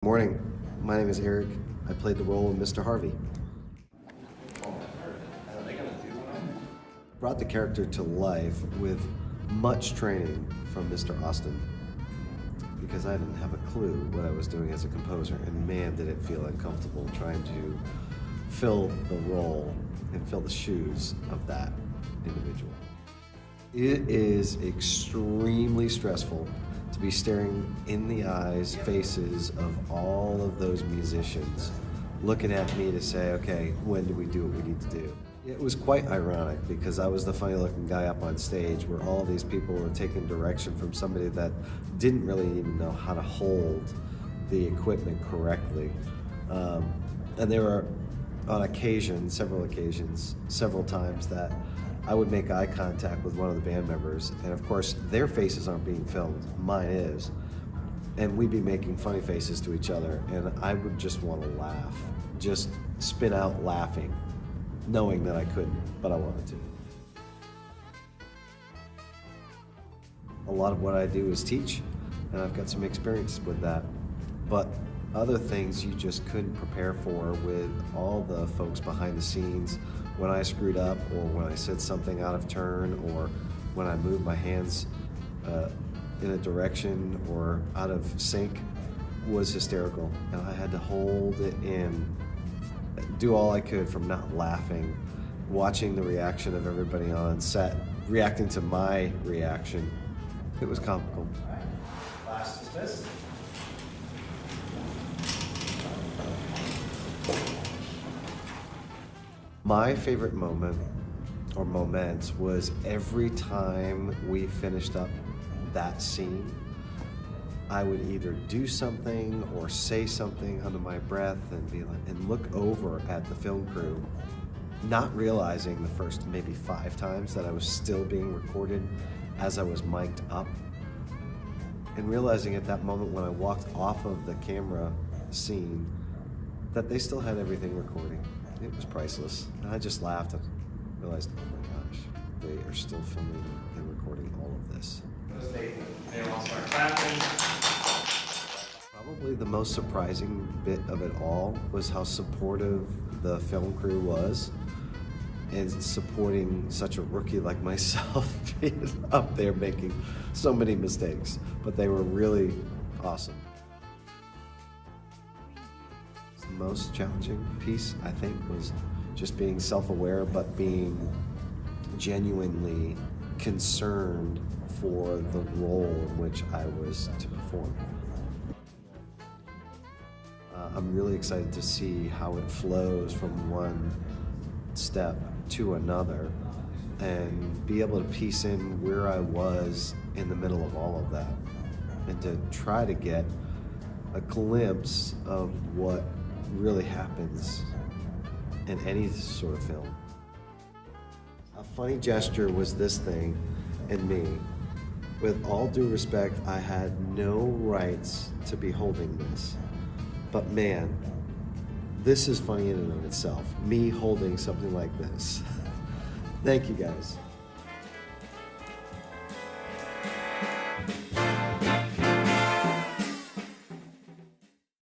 Morning, my name is Eric. I played the role of Mr. Harvey. Brought the character to life with much training from Mr. Austin because I didn't have a clue what I was doing as a composer, and man did it feel uncomfortable trying to fill the role and fill the shoes of that individual. It is extremely stressful to be staring in the eyes, faces of all of those musicians looking at me to say, okay, when do we do what we need to do? It was quite ironic because I was the funny looking guy up on stage where all these people were taking direction from somebody that didn't really even know how to hold the equipment correctly. And there were on occasion, several times that I would make eye contact with one of the band members, and of course their faces aren't being filmed, mine is, and we'd be making funny faces to each other, and I would just want to laugh, just spin out laughing, knowing that I couldn't, but I wanted to. A lot of what I do is teach, and I've got some experience with that, but other things you just couldn't prepare for with all the folks behind the scenes. When I screwed up, or when I said something out of turn, or when I moved my hands in a direction or out of sync, was hysterical. And I had to hold it in, do all I could from not laughing, watching the reaction of everybody on set, reacting to my reaction. It was comical. Class dismissed. My favorite moment or moments was every time we finished up that scene, I would either do something or say something under my breath and be like, and look over at the film crew, not realizing the first maybe 5 times that I was still being recorded as I was mic'd up, and realizing at that moment when I walked off of the camera scene that they still had everything recording. It was priceless. And I just laughed and realized, oh my gosh, they are still filming and recording all of this. They all start clapping. Probably the most surprising bit of it all was how supportive the film crew was, and supporting such a rookie like myself being up there making so many mistakes. But they were really awesome. The most challenging piece, I think, was just being self-aware, but being genuinely concerned for the role in which I was to perform. I'm really excited to see how it flows from one step to another and be able to piece in where I was in the middle of all of that, and to try to get a glimpse of what really happens in any sort of film. A funny gesture was this thing in me. With all due respect, I had no rights to be holding this. But man, this is funny in and of itself, me holding something like this. Thank you guys.